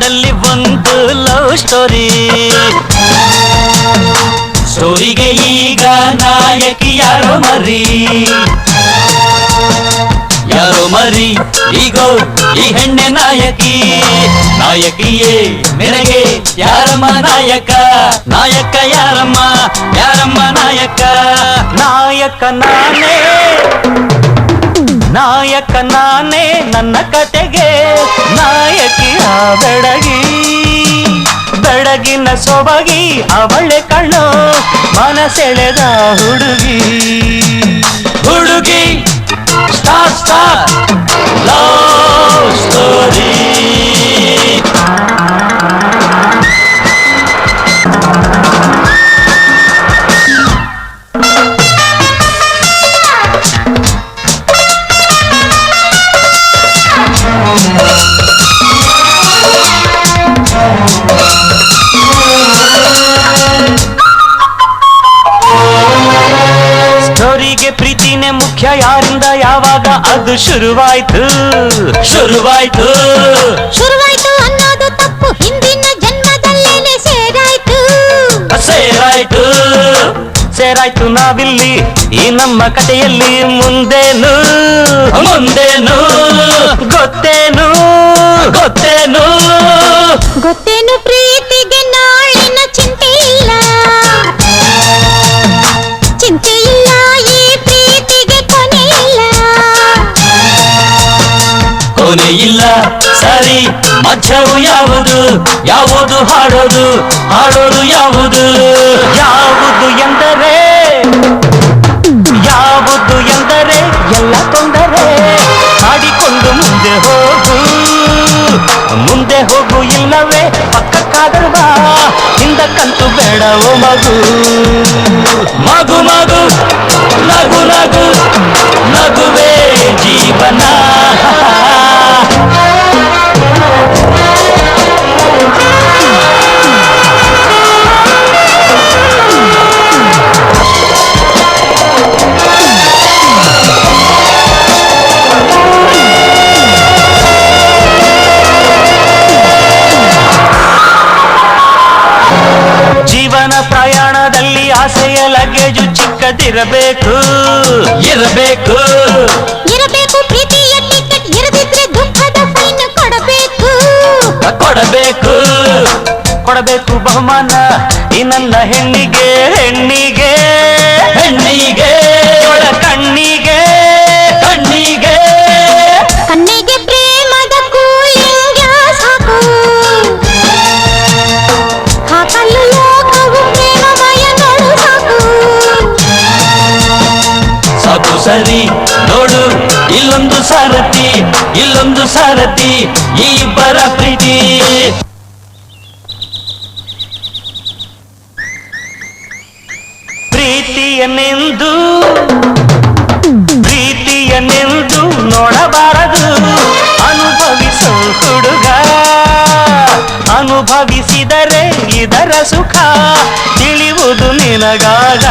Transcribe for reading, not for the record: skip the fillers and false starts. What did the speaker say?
ಹಾಡಲ್ಲಿ ಒಂದು love story. ಸ್ಟೋರಿಗೆ ಈಗ ನಾಯಕಿ ಯಾರೋ ಮರಿ, ಯಾರೋ ಮರಿ ಈಗೋ ಈ ಹೆಣ್ಣೆ ನಾಯಕಿ. ನಾಯಕಿಯೇ ನಿನಗೆ ಯಾರಮ್ಮ ನಾಯಕ, ನಾಯಕ ಯಾರಮ್ಮ, ಯಾರಮ್ಮ ನಾಯಕ. ನಾಯಕ ನಾನೇ, ನಾಯಕ ನಾನೇ ನನ್ನ ಕತೆಗೆ. ನಾಯಕಿಯ ಬೆಡಗಿ, ಬೆಡಗಿನ ಸೊಬಗಿ ಅವಳೆ ಕಣ್ಣು, ಮನಸೆಳೆದ ಹುಡುಗಿ. ಹುಡುಗಿ ಸ್ಟಾರ್ ಸ್ಟಾರ್ ಲವ್ ಸ್ಟೋರಿ. ಸ್ಟೋರಿಗೆ ಪ್ರೀತಿನೇ ಮುಖ್ಯ, ಯಾರಿಂದ ಯಾವಾಗ ಅದು ಶುರುವಾಯ್ತು, ಶುರುವಾಯ್ತು, ಶುರುವಾಯ್ತು ಅನ್ನೋದು ತಪ್ಪು, ಹಿಂದಿನ ಜನ್ಮದಲ್ಲೇನೆ ಸೇರಾಯ್ತು, ಸೇರಾಯ್ತು, ಸೇರಾಯ್ತು ನಾವಿಲ್ಲಿ ಈ ನಮ್ಮ ಕಥೆಯಲ್ಲಿ. ಮುಂದೇನು ಮುಂದೇನು ಗೊತ್ತೇನು, ಗೊತ್ತೇನು ಗೊತ್ತೇನು ಪ್ರೀತಿಗೆ ನಾಳಿನ ಚಿಂತೆ ಇಲ್ಲ, ಚಿಂತೆ ಇಲ್ಲ, ಈ ಪ್ರೀತಿಗೆ ಕೊನೆ ಇಲ್ಲ, ಕೊನೆ ಇಲ್ಲ. ಸರಿ ಮಧ್ಯವು ಯಾವುದು, ಯಾವುದು ಹಾಡೋದು, ಹಾಡೋದು ಯಾವುದು, ಯಾವುದು ಎಂದರೆ, ಯಾವುದು ಎಂದರೆ ಎಲ್ಲ ತೊಂದರೆ. ಹಾಡಿಕೊಂಡು ಮುಂದೆ ಹೋಗು, ಮುಂದೆ ಹೋಗು, ಇಲ್ಲವೇ ಪಕ್ಕಕ್ಕಾದರೂ ಬಾ, ಹಿಂದಕ್ಕಂತೂ ಬೇಡವೋ ಮಗು. ಮಗು ಮಗು ನಗು ನಗು, ನಗುವೇ ಜೀವನ. ಜೀವನ ಪ್ರಯಾಣದಲ್ಲಿ ಆಸೆಯ ಲಗೇಜು ಚಿಕ್ಕದಿರಬೇಕು, ಇರಬೇಕು, ಇರಬೇಕು. ಪ್ರೀತಿಯ ಟಿಕೆಟ್ ಇರದಿದ್ರೆ ದುಃಖದ ಫೈನ್ ಕೊಡಬೇಕು, ಕೊಡಬೇಕು, ಕೊಡಬೇಕು ಬಹುಮಾನ ಈ ನನ್ನ ಹೆಣ್ಣಿಗೆ, ಹೆಣ್ಣಿಗೆ, ಹೆಣ್ಣಿಗೆ, ಒಳ ಕಣ್ಣಿಗೆ, ಕಣ್ಣಿಗೆ, ಕಣ್ಣಿಗೆ ಪ್ರೇಮದ ಕೂಲಿಂಗ್ ಗ್ಯಾಸ್ ಹಾಕು, ಹಾಕಲು ಲೋಕವು ಪ್ರೇಮಮಯ ನೋಡು ಸಾಕು. ಸಾಕು ಸರಿ ನೋಡು, ಇಲ್ಲೊಂದು ಸಾರಥಿ, ಇಲ್ಲೊಂದು ಸಾರಥಿ, ಈ ಇಬ್ಬರ ಪ್ರೀತಿ. ಪ್ರೀತಿಯನ್ನೆಂದು, ಪ್ರೀತಿಯನ್ನೆಂದು ನೋಡಬಾರದು, ಅನುಭವಿಸು ಹುಡುಗ, ಅನುಭವಿಸಿದರೆ ಇದರ ಸುಖ ತಿಳಿಯುವುದು ನಿನಗಾಗ.